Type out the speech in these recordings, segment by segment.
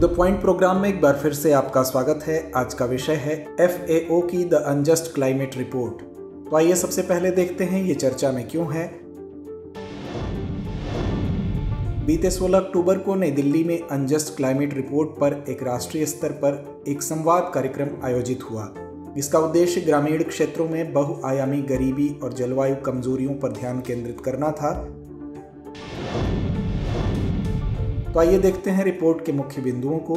The point programme में एक बार फिर से आपका स्वागत है। आज का विषय है FAO की द अनजस्ट क्लाइमेट रिपोर्ट। तो आइए सबसे पहले देखते हैं ये चर्चा में क्यों है। बीते 16 अक्टूबर को नई दिल्ली में अनजस्ट क्लाइमेट रिपोर्ट पर एक राष्ट्रीय स्तर पर एक संवाद कार्यक्रम आयोजित हुआ। इसका उद्देश्य ग्रामीण क्षेत्रों में बहुआयामी गरीबी और जलवायु कमजोरियों पर ध्यान केंद्रित करना था। तो आइए देखते हैं रिपोर्ट के मुख्य बिंदुओं को।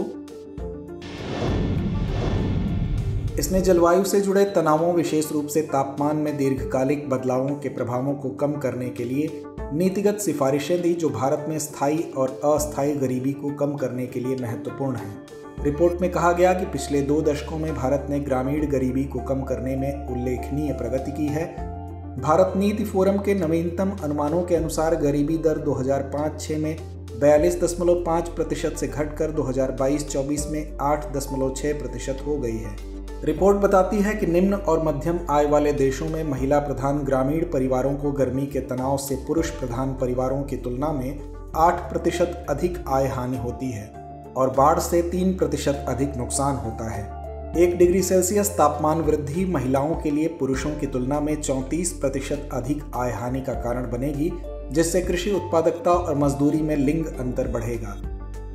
इसने जलवायु से जुड़े तनावों, विशेष रूप से तापमान में दीर्घकालिक बदलावों के प्रभावों को कम करने के लिए नीतिगत सिफारिशें दी, जो भारत में स्थायी और अस्थायी गरीबी को कम करने के लिए महत्वपूर्ण हैं। रिपोर्ट में कहा गया कि पिछले 2 दशकों में भारत ने ग्रामीण गरीबी को कम करने में उल्लेखनीय प्रगति की है। भारत नीति फोरम के नवीनतम अनुमानों के अनुसार गरीबी दर 2005-06 में 42.5% से घटकर 2022-24 में 8.6% हो गई है। रिपोर्ट बताती है कि निम्न और मध्यम आय वाले देशों में महिला प्रधान ग्रामीण परिवारों को गर्मी के तनाव से पुरुष प्रधान परिवारों की तुलना में 8% अधिक आय हानि होती है और बाढ़ से 3% अधिक नुकसान होता है। 1 डिग्री सेल्सियस तापमान वृद्धि महिलाओं के लिए पुरुषों की तुलना में 34% अधिक आय हानि का कारण बनेगी, जिससे कृषि उत्पादकता और मजदूरी में लिंग अंतर बढ़ेगा।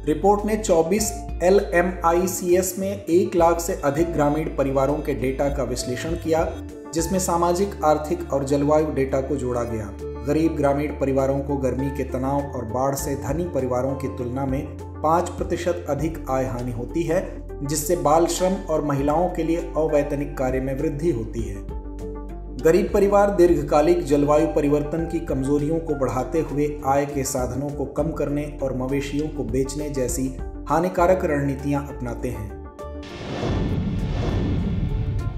रिपोर्ट ने 24 LMICS में 1 लाख से अधिक ग्रामीण परिवारों के डेटा का विश्लेषण किया, जिसमें सामाजिक, आर्थिक और जलवायु डेटा को जोड़ा गया। गरीब ग्रामीण परिवारों को गर्मी के तनाव और बाढ़ से धनी परिवारों की तुलना में 5% अधिक आय हानि होती है, जिससे बाल श्रम और महिलाओं के लिए अवैतनिक कार्य में वृद्धि होती है। गरीब परिवार दीर्घकालिक जलवायु परिवर्तन की कमजोरियों को बढ़ाते हुए आय के साधनों को कम करने और मवेशियों को बेचने जैसी हानिकारक रणनीतियां अपनाते हैं।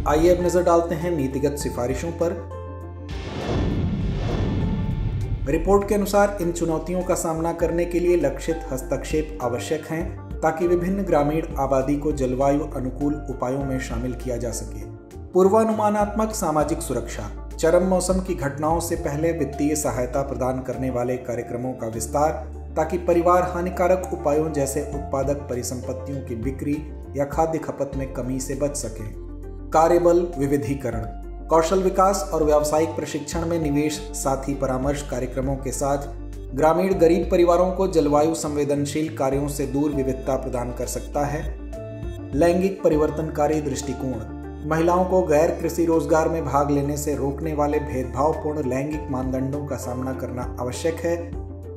आइए अब नजर डालते हैं नीतिगत सिफारिशों पर। रिपोर्ट के अनुसार इन चुनौतियों का सामना करने के लिए लक्षित हस्तक्षेप आवश्यक हैं, ताकि विभिन्न ग्रामीण आबादी को जलवायु अनुकूल उपायों में शामिल किया जा सके। पूर्वानुमानात्मक सामाजिक सुरक्षा, चरम मौसम की घटनाओं से पहले वित्तीय सहायता प्रदान करने वाले कार्यक्रमों का विस्तार, ताकि परिवार हानिकारक उपायों जैसे उत्पादक परिसंपत्तियों की बिक्री या खाद्य खपत में कमी से बच सके। कार्यबल विविधीकरण, कौशल विकास और व्यावसायिक प्रशिक्षण में निवेश, साथ ही परामर्श कार्यक्रमों के साथ ग्रामीण गरीब परिवारों को जलवायु संवेदनशील कार्यों से दूर विविधता प्रदान कर सकता है। लैंगिक परिवर्तनकारी दृष्टिकोण, महिलाओं को गैर कृषि रोजगार में भाग लेने से रोकने वाले भेदभावपूर्ण लैंगिक मानदंडों का सामना करना आवश्यक है।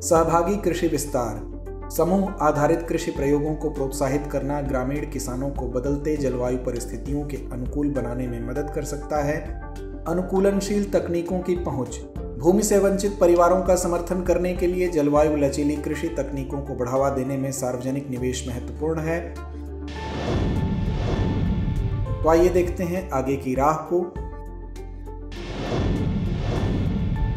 सहभागी कृषि विस्तार, समूह आधारित कृषि प्रयोगों को प्रोत्साहित करना ग्रामीण किसानों को बदलते जलवायु परिस्थितियों के अनुकूल बनाने में मदद कर सकता है। अनुकूलनशील तकनीकों की पहुंच, भूमि से वंचित परिवारों का समर्थन करने के लिए जलवायु लचीली कृषि तकनीकों को बढ़ावा देने में सार्वजनिक निवेश महत्वपूर्ण है। तो आइए देखते हैं आगे की राह को।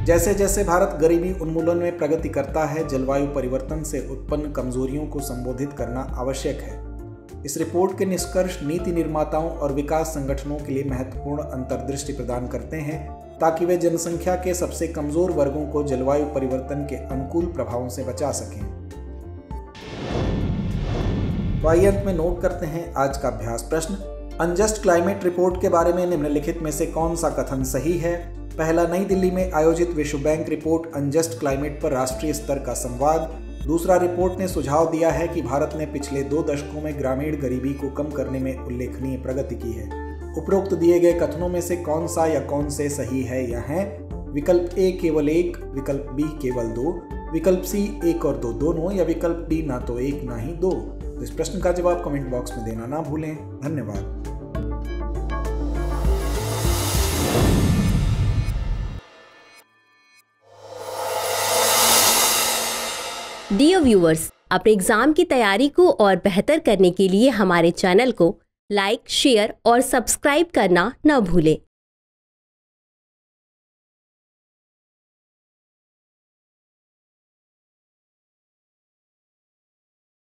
जैसे जैसे भारत गरीबी उन्मूलन में प्रगति करता है, जलवायु परिवर्तन से उत्पन्न कमजोरियों को संबोधित करना आवश्यक है। इस रिपोर्ट के निष्कर्ष नीति निर्माताओं और विकास संगठनों के लिए महत्वपूर्ण अंतर्दृष्टि प्रदान करते हैं, ताकि वे जनसंख्या के सबसे कमजोर वर्गों को जलवायु परिवर्तन के अनुकूल प्रभावों से बचा सकें। तो आइए अंत में नोट करते हैं आज का अभ्यास प्रश्न। अनजस्ट क्लाइमेट रिपोर्ट के बारे में निम्नलिखित में से कौन सा कथन सही है? पहला, नई दिल्ली में आयोजित विश्व बैंक रिपोर्ट अनजस्ट क्लाइमेट पर राष्ट्रीय स्तर का संवाद। दूसरा, रिपोर्ट ने सुझाव दिया है कि भारत ने पिछले 2 दशकों में ग्रामीण गरीबी को कम करने में उल्लेखनीय प्रगति की है। उपरोक्त दिए गए कथनों में से कौन सा या कौन से सही है या हैं? विकल्प ए केवल 1, विकल्प बी केवल 2, विकल्प सी 1 और 2 दोनों, या विकल्प डी ना तो 1 ना ही 2। इस प्रश्न का जवाब कमेंट बॉक्स में देना ना भूलें। धन्यवाद। डियर व्यूअर्स, अपने एग्जाम की तैयारी को और बेहतर करने के लिए हमारे चैनल को लाइक, शेयर और सब्सक्राइब करना न भूलें।